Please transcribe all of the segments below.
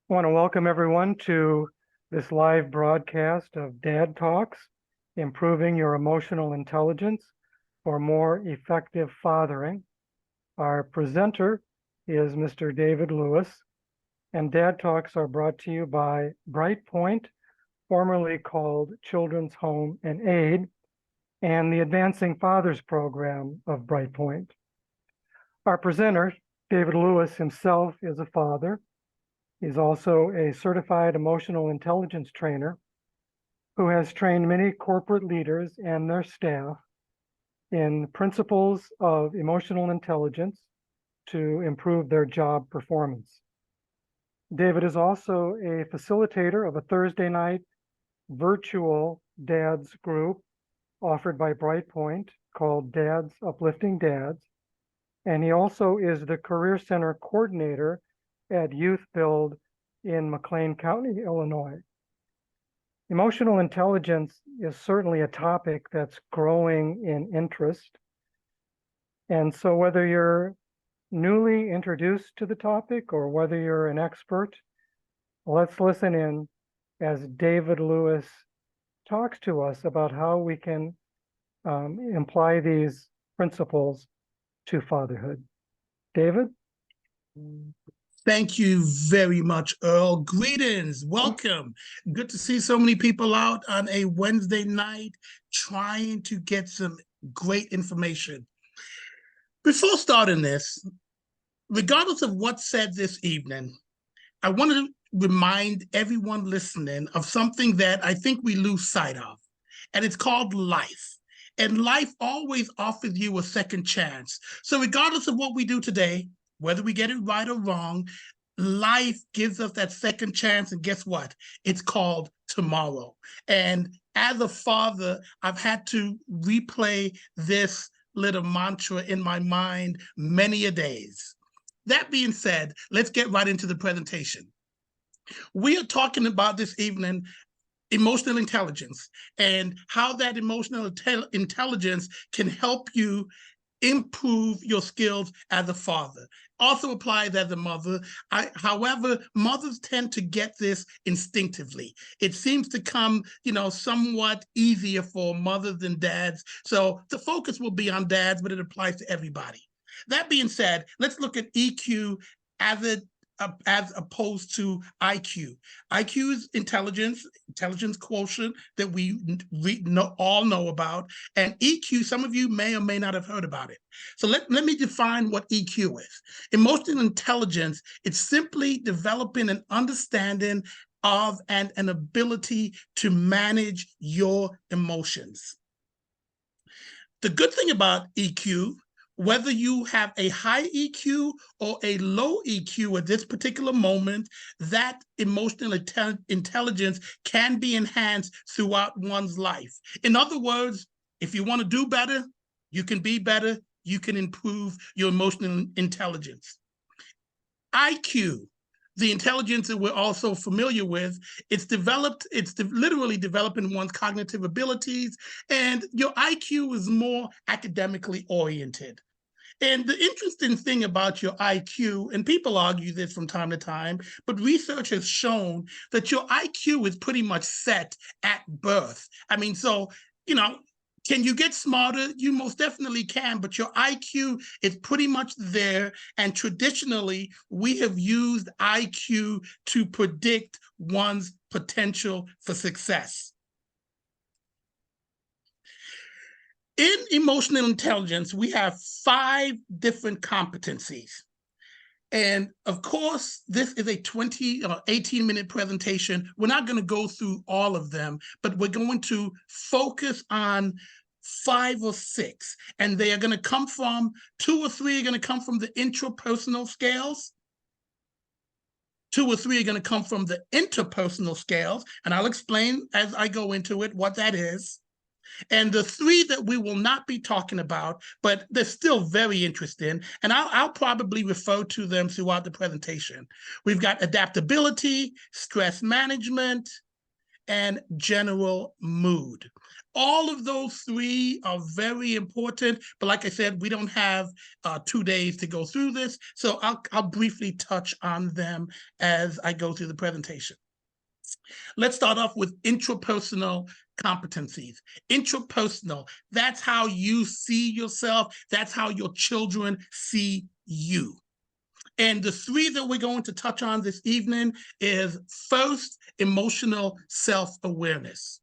I want to welcome everyone to this live broadcast of Dad Talks, Improving Your Emotional Intelligence for More Effective Fathering. Our presenter is Mr. David Lewis, and Dad Talks are brought to you by Brightpoint, formerly called Children's Home and Aid, and the Advancing Fathers program of Brightpoint. Our presenter, David Lewis himself, is a father. He's also a certified emotional intelligence trainer who has trained many corporate leaders and their staff in principles of emotional intelligence to improve their job performance. David is also a facilitator of a Thursday night virtual dads group offered by Brightpoint called Dads Uplifting Dads. And he also is the Career Center coordinator at Youth Build in McLean County, Illinois. Emotional intelligence is certainly a topic that's growing in interest. And so whether you're newly introduced to the topic or whether you're an expert, let's listen in as David Lewis talks to us about how we can apply these principles to fatherhood. David? Thank you very much, Earl. Greetings, welcome. Good to see so many people out on a Wednesday night trying to get some great information. Before starting this, regardless of what's said this evening, I want to remind everyone listening of something that I think we lose sight of, and it's called life. And life always offers you a second chance. So regardless of what we do today, whether we get it right or wrong, life gives us that second chance. And guess what? It's called tomorrow. And as a father, I've had to replay this little mantra in my mind many a days. That being said, let's get right into the presentation. We are talking about this evening emotional intelligence and how that emotional intelligence can help you improve your skills as a father. Also applies as a mother. However, mothers tend to get this instinctively. It seems to come, somewhat easier for mothers than dads. So the focus will be on dads, but it applies to everybody. That being said, let's look at EQ as opposed to IQ. IQ is intelligence quotient that we all know about. And EQ, some of you may or may not have heard about it. So let me define what EQ is. Emotional intelligence, it's simply developing an understanding of and an ability to manage your emotions. The good thing about EQ, whether you have a high EQ or a low EQ at this particular moment, that emotional intelligence can be enhanced throughout one's life. In other words, if you want to do better, you can be better, you can improve your emotional intelligence. IQ, the intelligence that we're also familiar with, it's literally developing one's cognitive abilities, and your IQ is more academically oriented. And the interesting thing about your IQ, and people argue this from time to time, but research has shown that your IQ is pretty much set at birth. Can you get smarter? You most definitely can, but your IQ is pretty much there. And traditionally, we have used IQ to predict one's potential for success. In emotional intelligence, we have 5 different competencies. And of course, this is a 20 or 18-minute presentation. We're not going to go through all of them, but we're going to focus on 5 or 6. And they are going to come from, 2 or 3 are going to come from the intrapersonal scales. 2 or 3 are going to come from the interpersonal scales. And I'll explain as I go into it what that is. And the 3 that we will not be talking about, but they're still very interesting, and I'll probably refer to them throughout the presentation. We've got adaptability, stress management, and general mood. all of those three are very important, but like I said, we don't have 2 days to go through this, so I'll briefly touch on them as I go through the presentation. Let's start off with intrapersonal competencies. Intrapersonal, that's how you see yourself, that's how your children see you. And the three that we're going to touch on this evening is first, emotional self-awareness.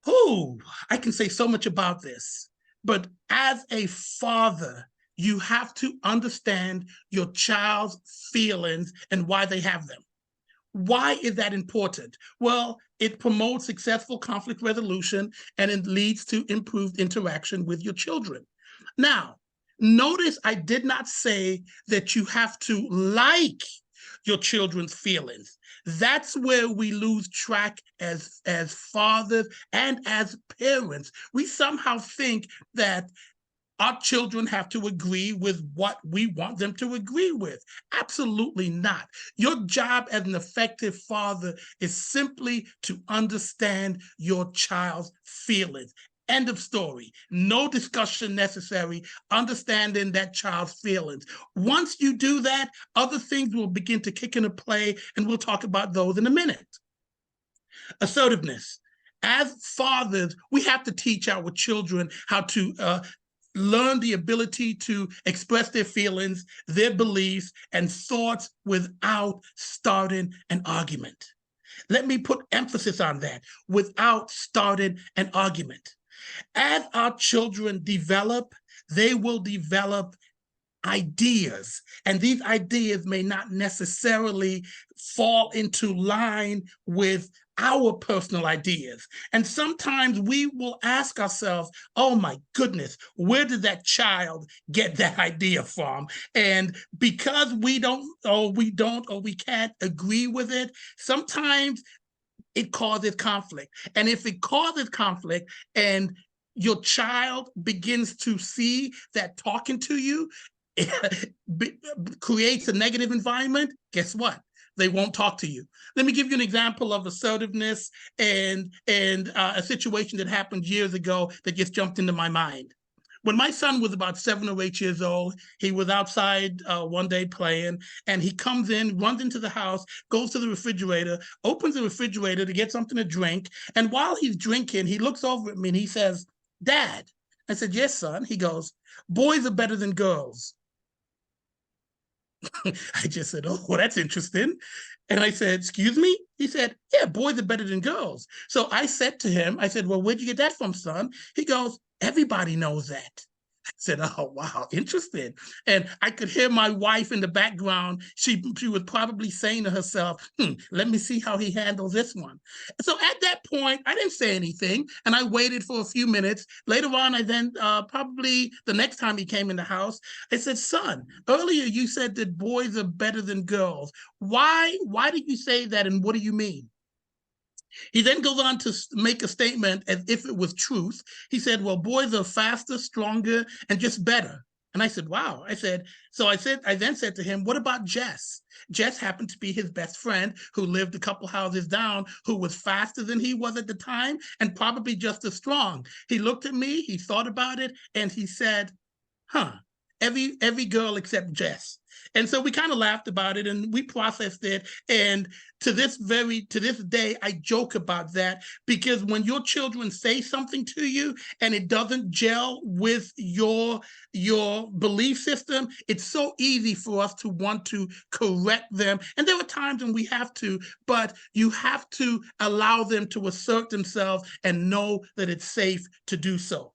Oh, I can say so much about this, but as a father, you have to understand your child's feelings and why they have them. Why is that important? Well, it promotes successful conflict resolution and it leads to improved interaction with your children. Now, notice I did not say that you have to like your children's feelings. That's where we lose track as fathers and as parents. We somehow think that our children have to agree with what we want them to agree with. Absolutely not. Your job as an effective father is simply to understand your child's feelings. End of story. No discussion necessary. Understanding that child's feelings. Once you do that, other things will begin to kick into play, and we'll talk about those in a minute. Assertiveness. As fathers, we have to teach our children how to learn the ability to express their feelings, their beliefs, and thoughts without starting an argument. Let me put emphasis on that, without starting an argument. As our children develop, they will develop ideas, and these ideas may not necessarily fall into line with our personal ideas. And sometimes we will ask ourselves, oh my goodness, where did that child get that idea from? And because we can't agree with it, sometimes it causes conflict. And if it causes conflict and your child begins to see that talking to you creates a negative environment, guess what? They won't talk to you. Let me give you an example of assertiveness and a situation that happened years ago that just jumped into my mind. When my son was about 7 or 8 years old, he was outside one day playing, and he comes in, runs into the house, goes to the refrigerator, opens the refrigerator to get something to drink, and while he's drinking, he looks over at me and he says, "Dad." I said, "Yes, son." He goes, "Boys are better than girls." I just said, "Oh, well, that's interesting." And I said, "Excuse me?" He said, "Yeah, boys are better than girls." So I said to him, I said, "Well, where'd you get that from, son?" He goes, "Everybody knows that." I said, "Oh, wow, interesting." And I could hear my wife in the background. She was probably saying to herself, let me see how he handles this one. So at that point, I didn't say anything, and I waited for a few minutes. Later on, I then, probably the next time he came in the house, I said, "Son, earlier you said that boys are better than girls. Why did you say that, and what do you mean?" He then goes on to make a statement as if it was truth. He said, "Well, boys are faster, stronger, and just better." And I said, "Wow." I then said to him, "What about Jess?" Jess happened to be his best friend who lived a couple houses down, who was faster than he was at the time and probably just as strong. He looked at me, he thought about it, and he said, every girl except Jess. And so we kind of laughed about it and we processed it. And to this day, I joke about that, because when your children say something to you and it doesn't gel with your belief system, it's so easy for us to want to correct them. And there are times when we have to, but you have to allow them to assert themselves and know that it's safe to do so.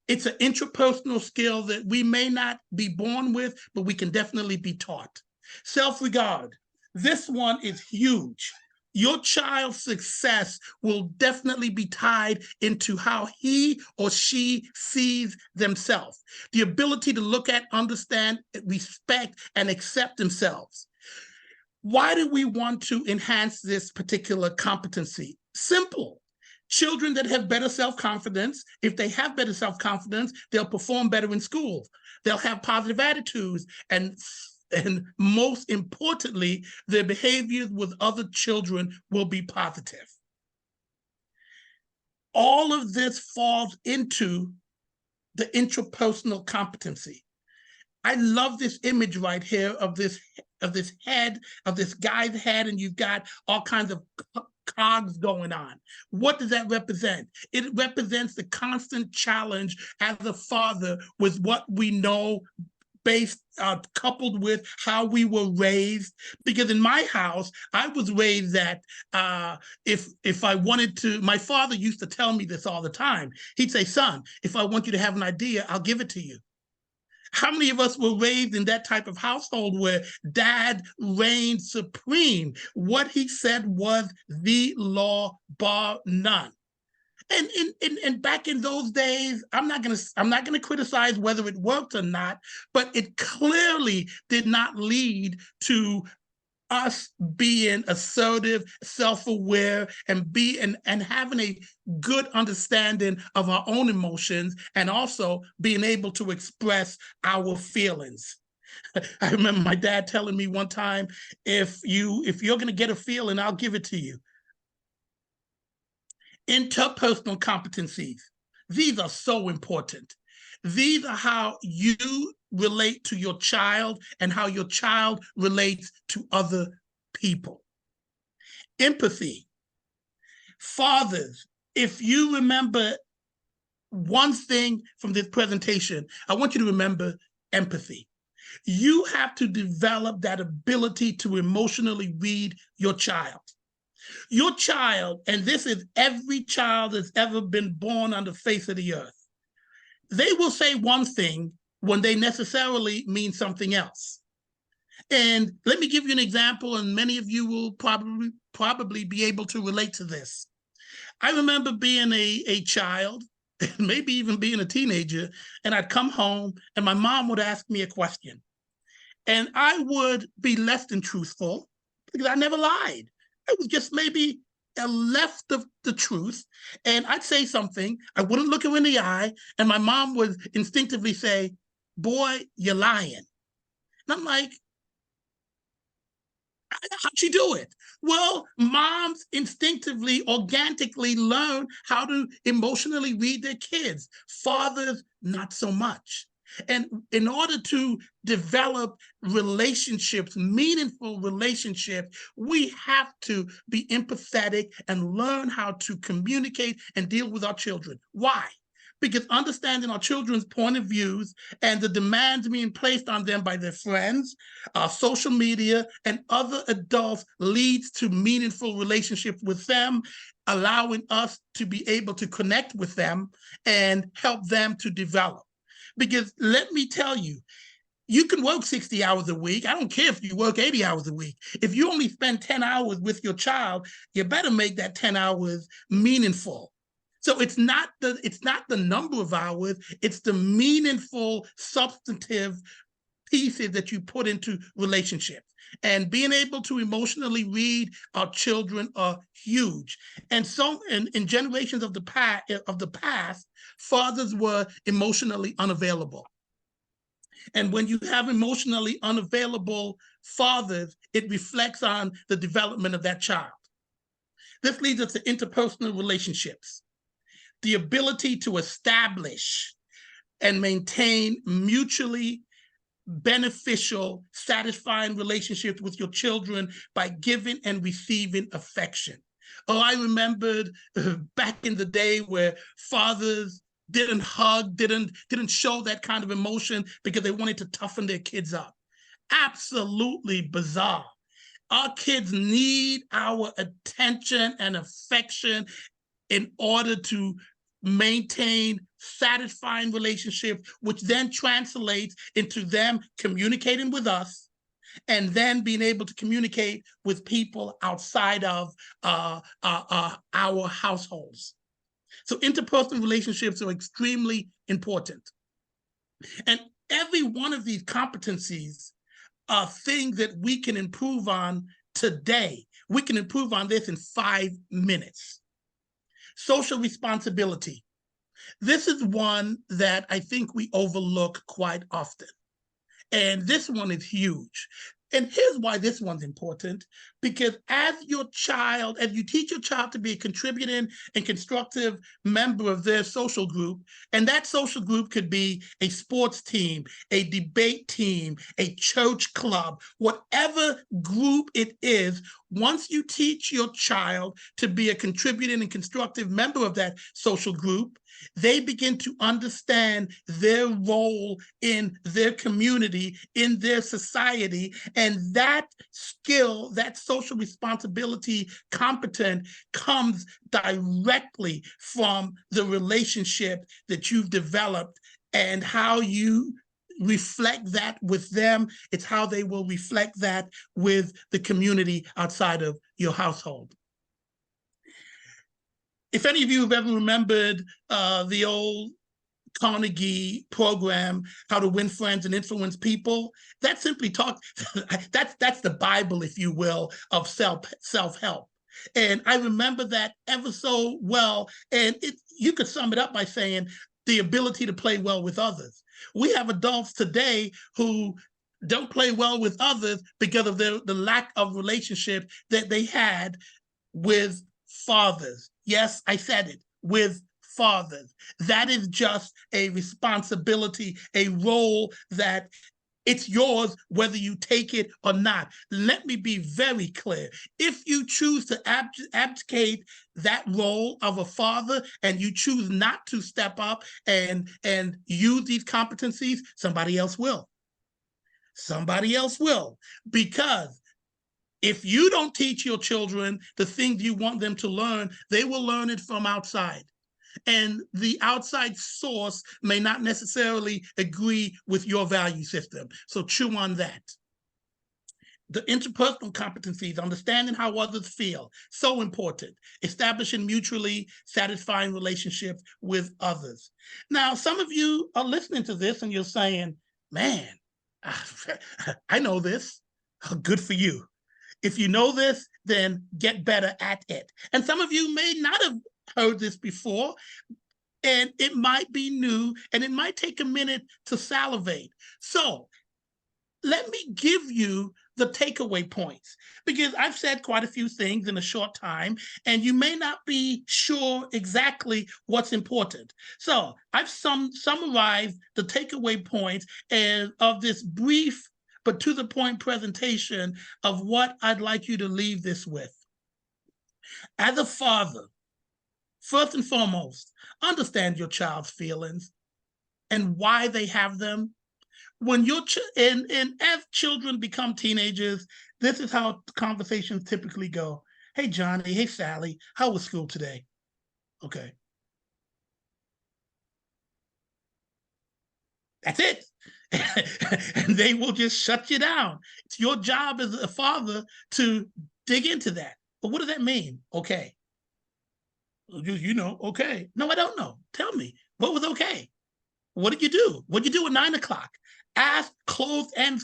It's an intrapersonal skill that we may not be born with, but we can definitely be taught. Self-regard. This one is huge. Your child's success will definitely be tied into how he or she sees themselves. The ability to look at, understand, respect, and accept themselves. Why do we want to enhance this particular competency? Simple. Children that have better self-confidence, if they have better self-confidence, they'll perform better in school. They'll have positive attitudes, and most importantly, their behaviors with other children will be positive. All of this falls into the interpersonal competency. I love this image right here of this head, of this guy's head, and you've got all kinds of cogs going on. What does that represent? It represents the constant challenge as a father with what we know, based coupled with how we were raised. Because in my house, I was raised that if I wanted to, my father used to tell me this all the time. He'd say, son, if I want you to have an idea, I'll give it to you. How many of us were raised in that type of household where dad reigned supreme? What he said was the law, bar none. And back in those days, I'm not gonna criticize whether it worked or not, but it clearly did not lead to us being assertive, self-aware, and having a good understanding of our own emotions, and also being able to express our feelings. I remember my dad telling me one time, if you're gonna get a feeling, I'll give it to you. Interpersonal competencies. These are so important. These are how you relate to your child and how your child relates to other people. Empathy. Fathers, if you remember one thing from this presentation, I want you to remember empathy. You have to develop that ability to emotionally read your child. Your child, and this is every child that's ever been born on the face of the earth, they will say one thing when they necessarily mean something else. And let me give you an example, and many of you will probably be able to relate to this. I remember being a child, maybe even being a teenager, and I'd come home and my mom would ask me a question. And I would be less than truthful because I never lied. It was just maybe a left of the truth. And I'd say something, I wouldn't look her in the eye, and my mom would instinctively say, boy, you're lying. And I'm like, how'd she do it? Well, moms instinctively, organically learn how to emotionally read their kids. Fathers, not so much. And in order to develop relationships, meaningful relationships, we have to be empathetic and learn how to communicate and deal with our children. Why? Because understanding our children's point of views and the demands being placed on them by their friends, social media, and other adults leads to meaningful relationships with them, allowing us to be able to connect with them and help them to develop. Because let me tell you, you can work 60 hours a week. I don't care if you work 80 hours a week. If you only spend 10 hours with your child, you better make that 10 hours meaningful. So it's not the number of hours, it's the meaningful, substantive pieces that you put into relationships. And being able to emotionally read our children are huge. And so in generations of the past, fathers were emotionally unavailable. And when you have emotionally unavailable fathers, it reflects on the development of that child. This leads us to interpersonal relationships. The ability to establish and maintain mutually beneficial, satisfying relationships with your children by giving and receiving affection. Oh, I remembered back in the day where fathers didn't hug, didn't show that kind of emotion because they wanted to toughen their kids up. Absolutely bizarre. Our kids need our attention and affection in order to maintain satisfying relationships, which then translates into them communicating with us and then being able to communicate with people outside of our households. So interpersonal relationships are extremely important. And every one of these competencies are things that we can improve on today. We can improve on this in 5 minutes. Social responsibility. This is one that I think we overlook quite often. And this one is huge. And here's why this one's important, because as you teach your child to be a contributing and constructive member of their social group, and that social group could be a sports team, a debate team, a church club, whatever group it is, once you teach your child to be a contributing and constructive member of that social group, they begin to understand their role in their community, in their society, and that skill, that social responsibility competent comes directly from the relationship that you've developed and how you reflect that with them. It's how they will reflect that with the community outside of your household. If any of you have ever remembered the old Carnegie program, How to Win Friends and Influence People, that simply that's the Bible, if you will, of self-help. And I remember that ever so well. And you could sum it up by saying the ability to play well with others. We have adults today who don't play well with others because of the lack of relationship that they had with fathers. Yes, I said it, with fathers. That is just a responsibility, a role that it's yours whether you take it or not. Let me be very clear. If you choose to abdicate that role of a father and you choose not to step up and use these competencies, somebody else will. Somebody else will. Because if you don't teach your children the things you want them to learn, they will learn it from outside. And the outside source may not necessarily agree with your value system. So chew on that. The interpersonal competencies, understanding how others feel, so important. Establishing mutually satisfying relationships with others. Now, some of you are listening to this and you're saying, man, I know this. Good for you. If you know this, then get better at it. And some of you may not have heard this before, and it might be new, and it might take a minute to salivate. So let me give you the takeaway points, because I've said quite a few things in a short time, and you may not be sure exactly what's important. So I've summarized the takeaway points of this brief but to the point presentation of what I'd like you to leave this with. As a father, first and foremost, understand your child's feelings and why they have them. When and as children become teenagers, this is how conversations typically go. Hey, Johnny, hey, Sally, how was school today? Okay. That's it. And they will just shut you down. It's your job as a father to dig into that. But what does that mean? Okay. You know, okay. No, I don't know. Tell me, what was okay? What did you do? What did you do at 9 o'clock? Ask closed-end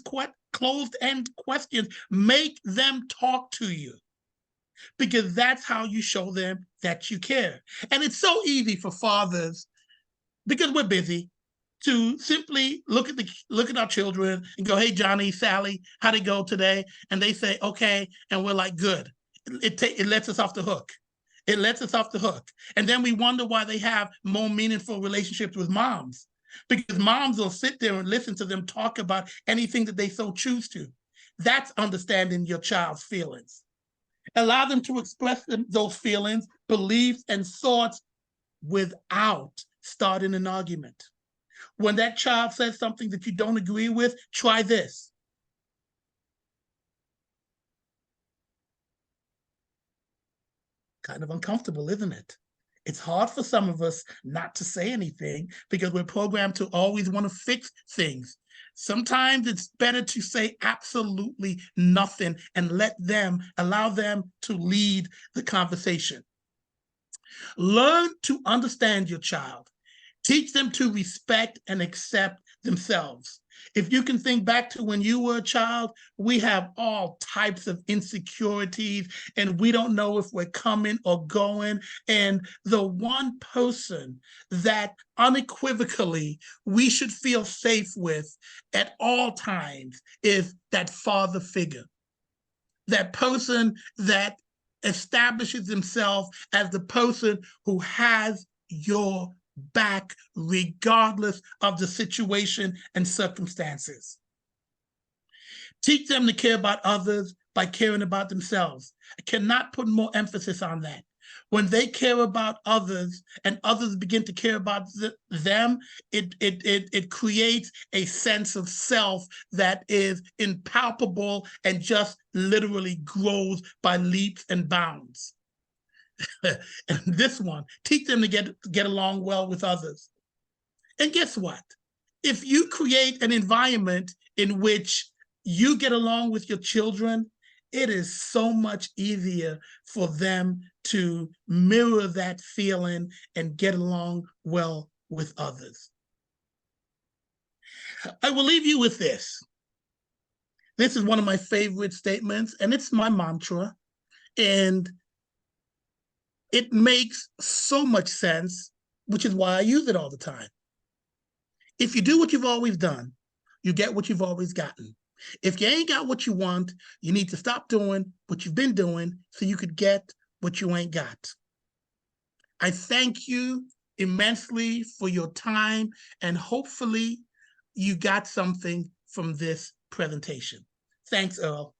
questions. Make them talk to you, because that's how you show them that you care. And it's so easy for fathers, because we're busy, to simply look at our children and go, hey, Johnny, Sally, how'd it go today? And they say, okay. And we're like, good. It lets us off the hook. It lets us off the hook. And then we wonder why they have more meaningful relationships with moms, because moms will sit there and listen to them talk about anything that they so choose to. That's understanding your child's feelings. Allow them to express those feelings, beliefs, and thoughts without starting an argument. When that child says something that you don't agree with, try this. Kind of uncomfortable, isn't it? It's hard for some of us not to say anything because we're programmed to always want to fix things. Sometimes it's better to say absolutely nothing and allow them to lead the conversation. Learn to understand your child. Teach them to respect and accept themselves. If you can think back to when you were a child, we have all types of insecurities and we don't know if we're coming or going. And the one person that unequivocally we should feel safe with at all times is that father figure. That person that establishes himself as the person who has your back regardless of the situation and circumstances. Teach them to care about others by caring about themselves. I cannot put more emphasis on that. When they care about others and others begin to care about them, it creates a sense of self that is impalpable and just literally grows by leaps and bounds. And this one, teach them to get along well with others. And guess what? If you create an environment in which you get along with your children, it is so much easier for them to mirror that feeling and get along well with others. I will leave you with this. This is one of my favorite statements, and it's my mantra. And it makes so much sense, which is why I use it all the time. If you do what you've always done, you get what you've always gotten. If you ain't got what you want, you need to stop doing what you've been doing so you could get what you ain't got. I thank you immensely for your time, and hopefully you got something from this presentation. Thanks, Earl.